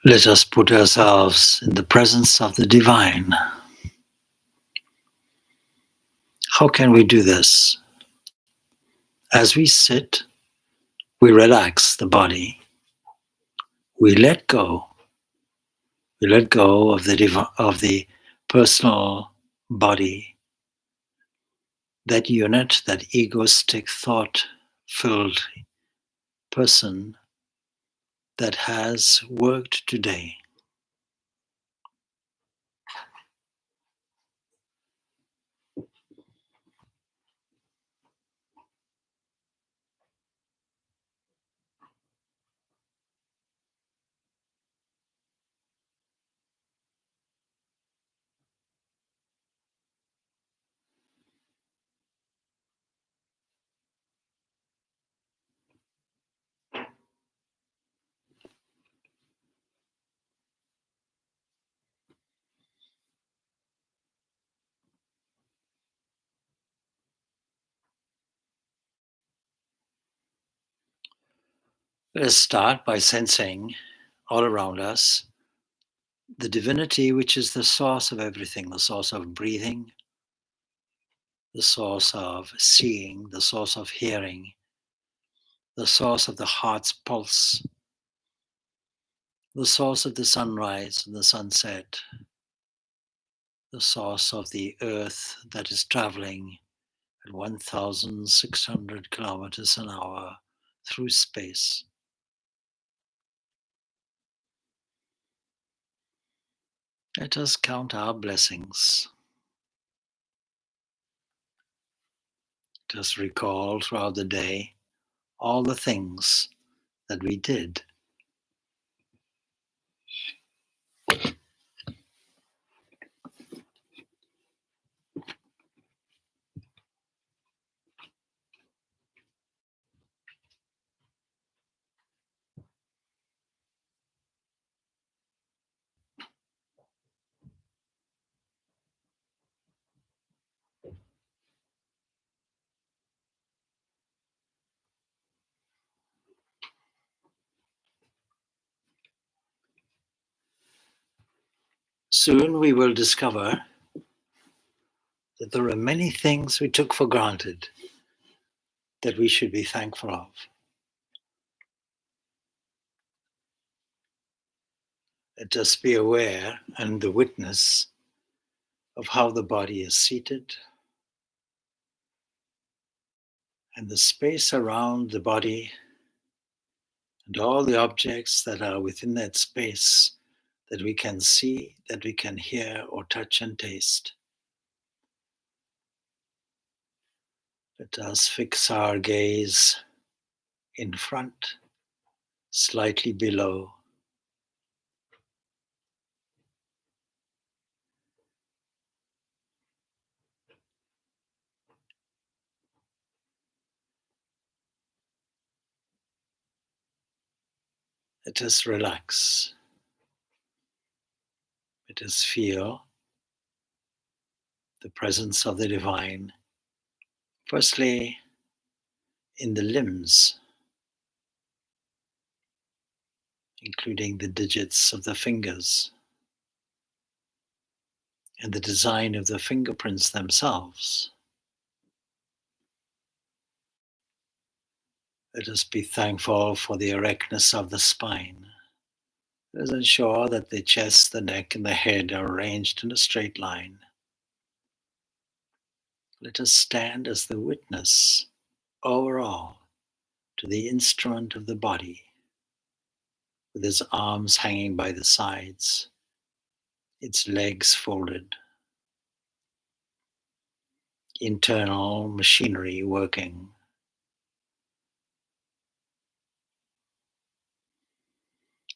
Let us put ourselves in the presence of the divine. How can we do this? As we sit, we relax the body. We let go. We let go of the personal body, that unit, that egoistic thought-filled person that has worked today. Let us start by sensing all around us the divinity which is the source of everything, the source of breathing, the source of seeing, the source of hearing, the source of the heart's pulse, the source of the sunrise and the sunset, the source of the earth that is traveling at 1,600 kilometers an hour through space. Let us count our blessings. Let us recall throughout the day all the things that we did. Soon we will discover that there are many things we took for granted that we should be thankful of. Let us be aware and the witness of how the body is seated and the space around the body and all the objects that are within that space that we can see, that we can hear or touch and taste. Let us fix our gaze in front, slightly below. Let us relax. Let us feel the presence of the divine, firstly in the limbs, including the digits of the fingers and the design of the fingerprints themselves. Let us be thankful for the erectness of the spine. Let us ensure that the chest, the neck, and the head are arranged in a straight line. Let us stand as the witness overall to the instrument of the body, with its arms hanging by the sides, its legs folded, internal machinery working.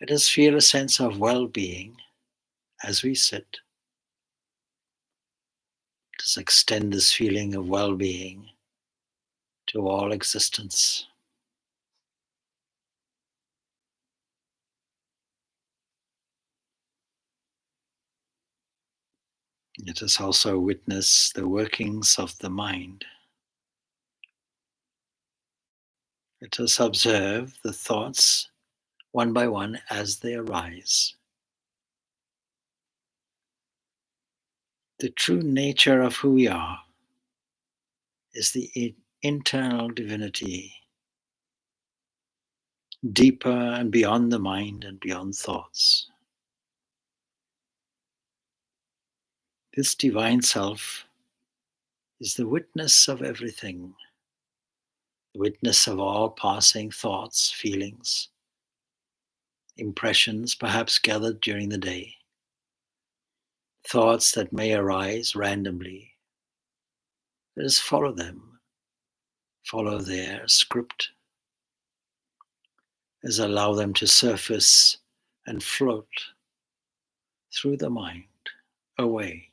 Let us feel a sense of well-being as we sit. Let us extend this feeling of well-being to all existence. Let us also witness the workings of the mind. Let us observe the thoughts one by one as they arise. The true nature of who we are is the internal divinity, deeper and beyond the mind and beyond thoughts. This divine self is the witness of everything, the witness of all passing thoughts, feelings, impressions perhaps gathered during the day, thoughts that may arise randomly. Let us follow them, follow their script, as allow them to surface and float through the mind, away.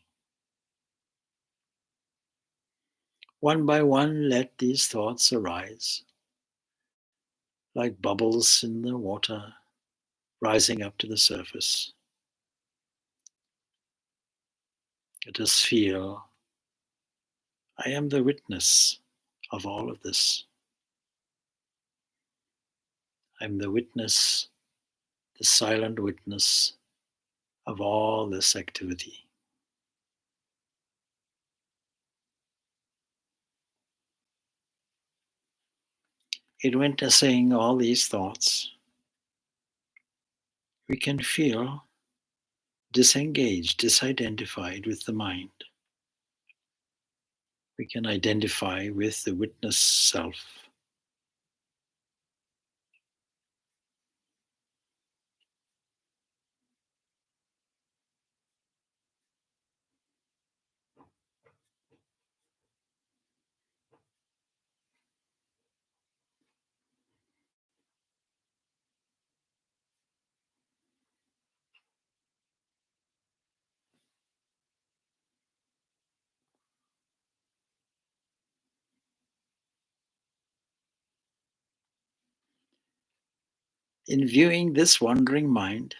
One by one, let these thoughts arise, like bubbles in the water, rising up to the surface. Let us feel, I am the witness of all of this. I'm the witness, the silent witness of all this activity. In witnessing all these thoughts, we can feel disengaged, disidentified with the mind. We can identify with the witness self. In viewing this wandering mind,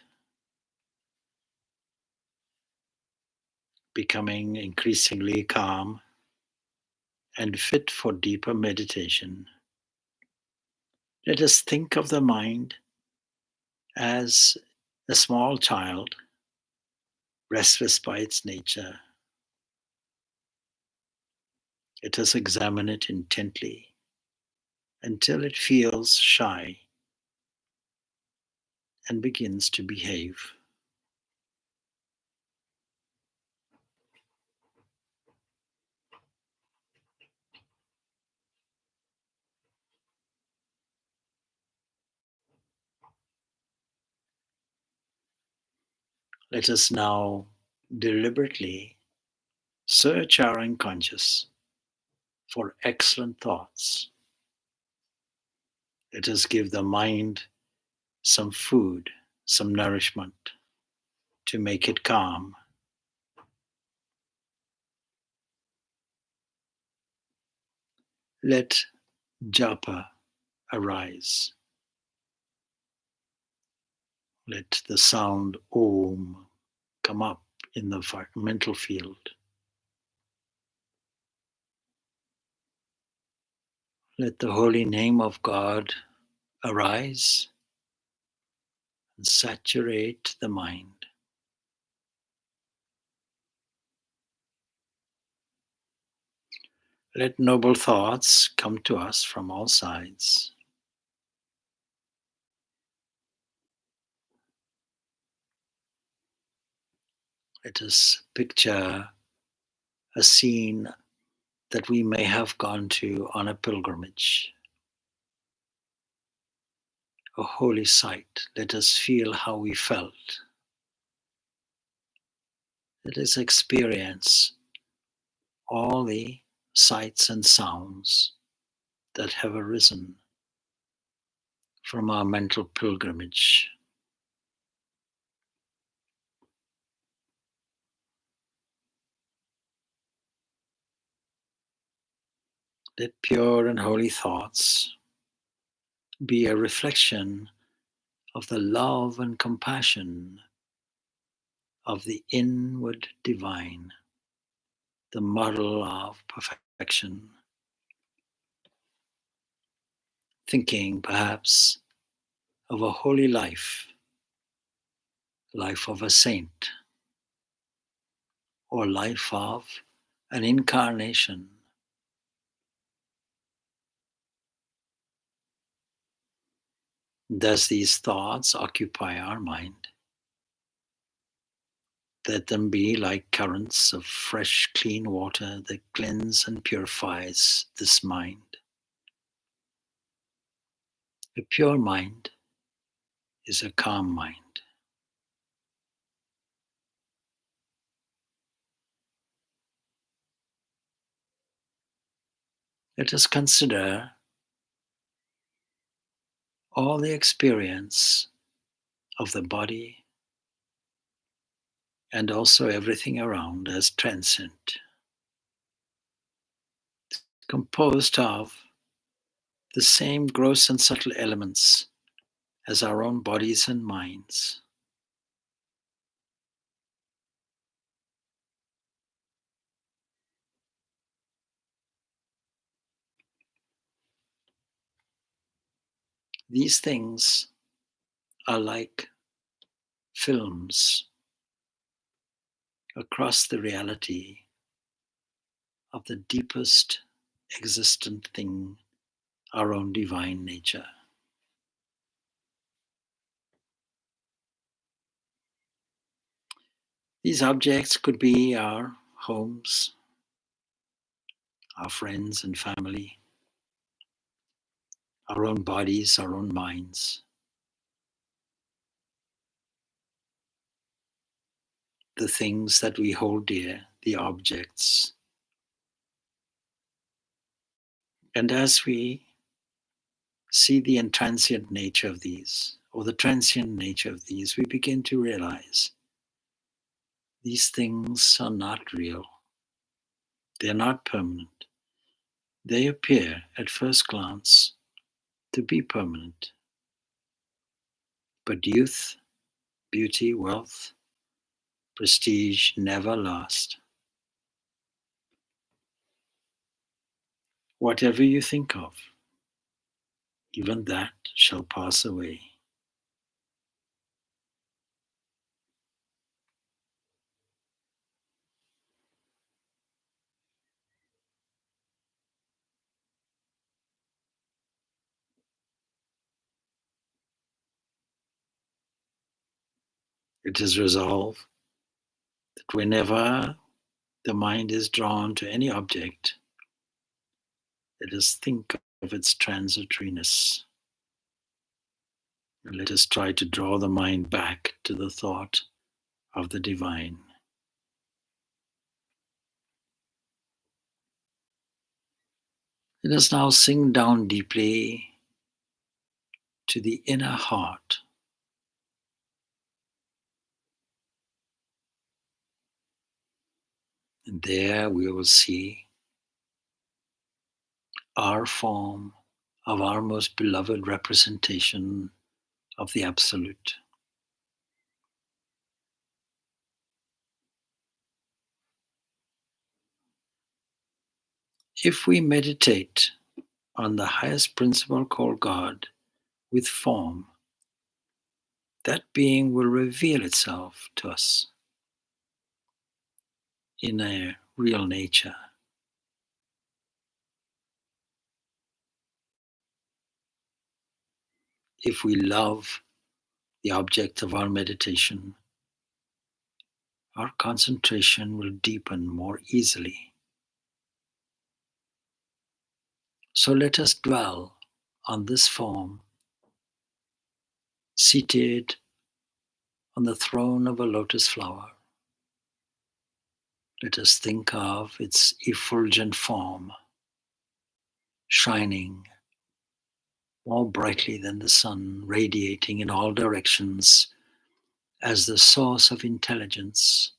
becoming increasingly calm and fit for deeper meditation, let us think of the mind as a small child, restless by its nature. Let us examine it intently until it feels shy and begins to behave. Let us now deliberately search our unconscious for excellent thoughts. Let us give the mind some food, some nourishment to make it calm. Let japa arise. Let the sound Om come up in the mental field. Let the holy name of God arise and saturate the mind. Let noble thoughts come to us from all sides. Let us picture a scene that we may have gone to on a pilgrimage, a holy site. Let us feel how we felt. Let us experience all the sights and sounds that have arisen from our mental pilgrimage. Let pure and holy thoughts be a reflection of the love and compassion of the inward divine, the model of perfection. Thinking perhaps of a holy life of a saint, or life of an incarnation. Does these thoughts occupy our mind? Let them be like currents of fresh, clean water that cleanse and purifies this mind. A pure mind is a calm mind. Let us consider all the experience of the body and also everything around as transient, composed of the same gross and subtle elements as our own bodies and minds. These things are like films across the reality of the deepest existent thing, our own divine nature. These objects could be our homes, our friends and family, our own bodies, our own minds, the things that we hold dear, the objects. And as we see the intransient nature of these, or the transient nature of these, we begin to realize these things are not real. They're not permanent. They appear at first glance to be permanent. But youth, beauty, wealth, prestige never last. Whatever you think of, even that shall pass away. It is resolved that whenever the mind is drawn to any object, let us think of its transitoriness. And let us try to draw the mind back to the thought of the divine. Let us now sink down deeply to the inner heart. And there we will see our form of our most beloved representation of the Absolute. If we meditate on the highest principle called God with form, that being will reveal itself to us in a real nature. If we love the object of our meditation, our concentration will deepen more easily. So let us dwell on this form, seated on the throne of a lotus flower. Let us think of its effulgent form, shining more brightly than the sun, radiating in all directions as the source of intelligence,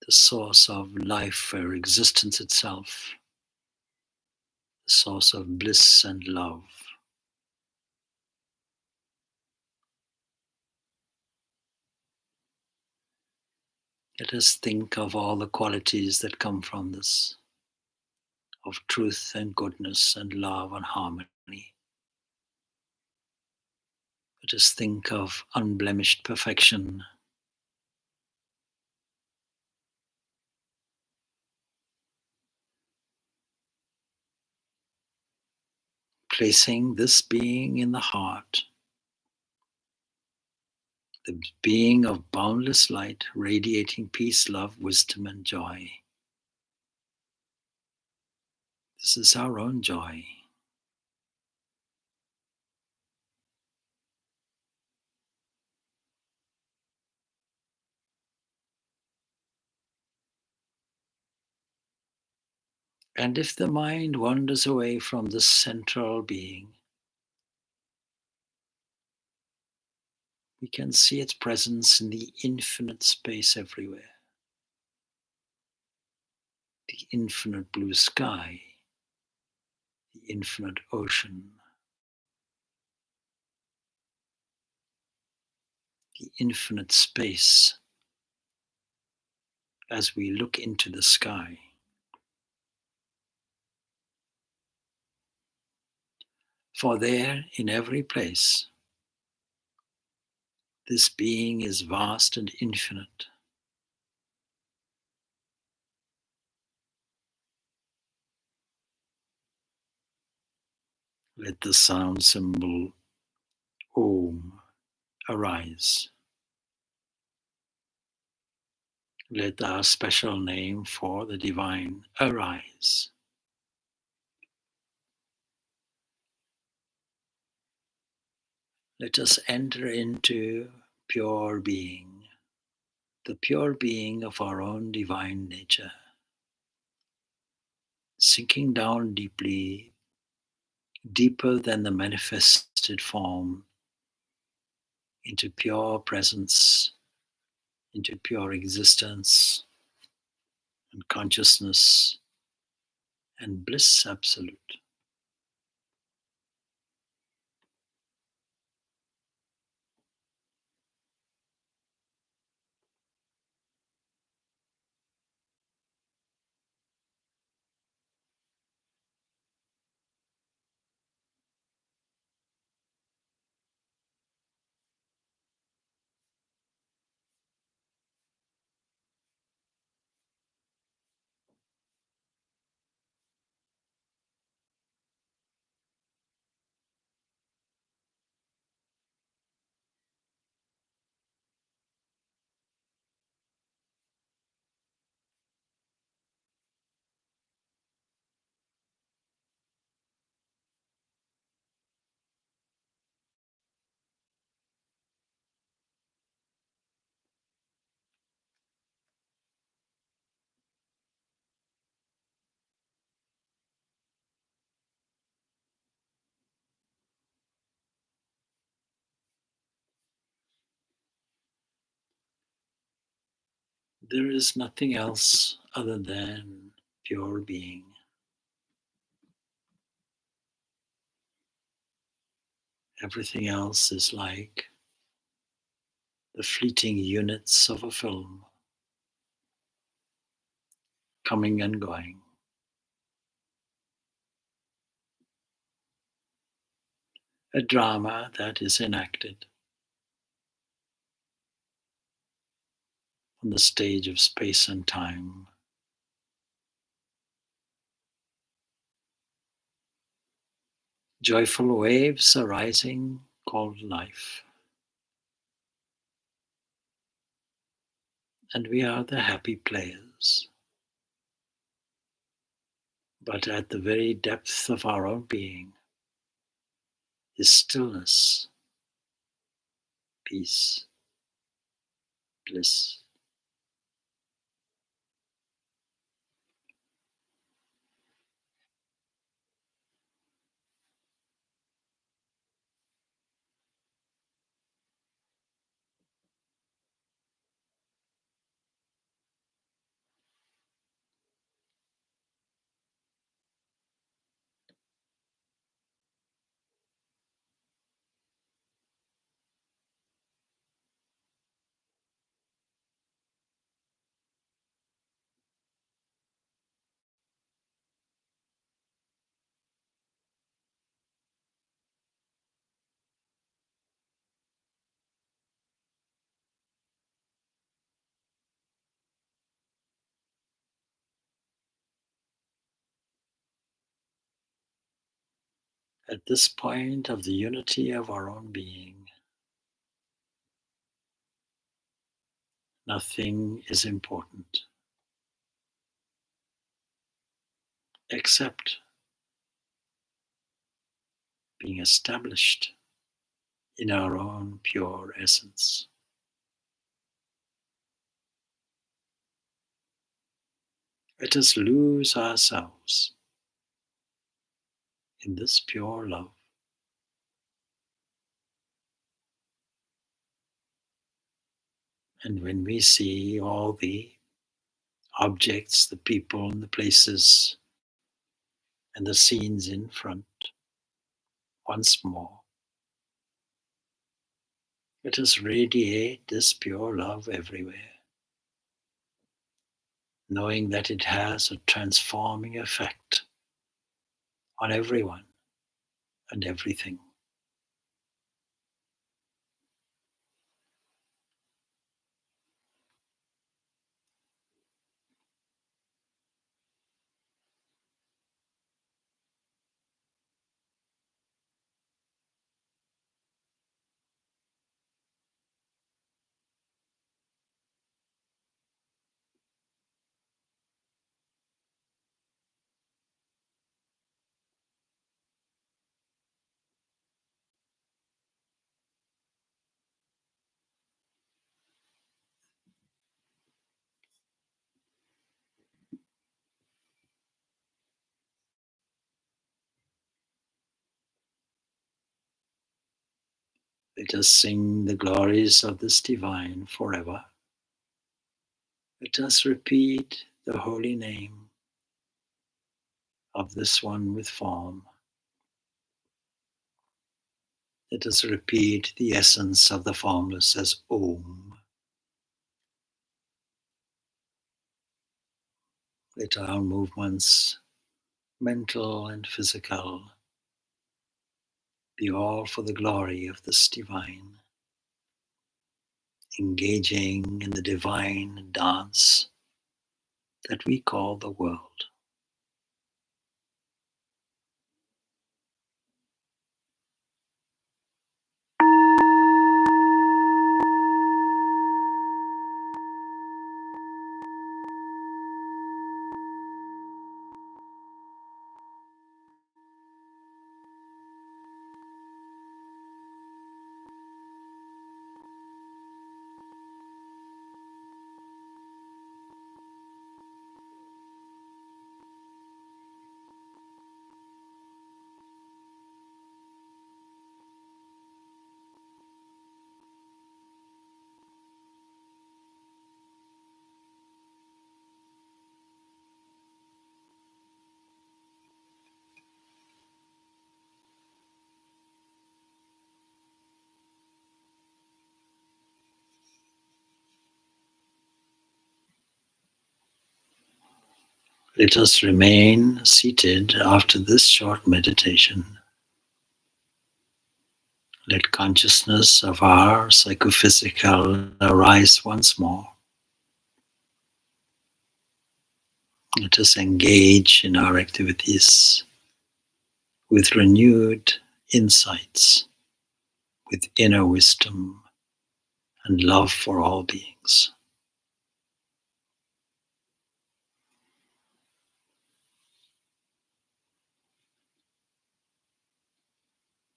the source of life for existence itself, the source of bliss and love. Let us think of all the qualities that come from this, of truth and goodness and love and harmony. Just think of unblemished perfection, placing this being in the heart, the being of boundless light, radiating peace, love, wisdom, and joy. This is our own joy. And if the mind wanders away from this central being, we can see its presence in the infinite space everywhere, the infinite blue sky, the infinite ocean, the infinite space as we look into the sky. For there, in every place, this being is vast and infinite. Let the sound symbol Om arise. Let our special name for the divine arise. Let us enter into pure being, the pure being of our own divine nature, sinking down deeply, deeper than the manifested form, into pure presence, into pure existence and consciousness and bliss absolute. There is nothing else other than pure being. Everything else is like the fleeting units of a film, coming and going. A drama that is enacted on the stage of space and time. Joyful waves arising called life. And we are the happy players. But at the very depth of our own being is stillness, peace, bliss. At this point of the unity of our own being, nothing is important except being established in our own pure essence. Let us lose ourselves in this pure love. And when we see all the objects, the people, and the places, and the scenes in front, once more, let us radiate this pure love everywhere, knowing that it has a transforming effect on everyone and everything. Let us sing the glories of this divine forever. Let us repeat the holy name of this one with form. Let us repeat the essence of the formless as Om. Let our movements, mental and physical, be all for the glory of this divine, engaging in the divine dance that we call the world. Let us remain seated after this short meditation. Let consciousness of our psychophysical arise once more. Let us engage in our activities with renewed insights, with inner wisdom and love for all beings.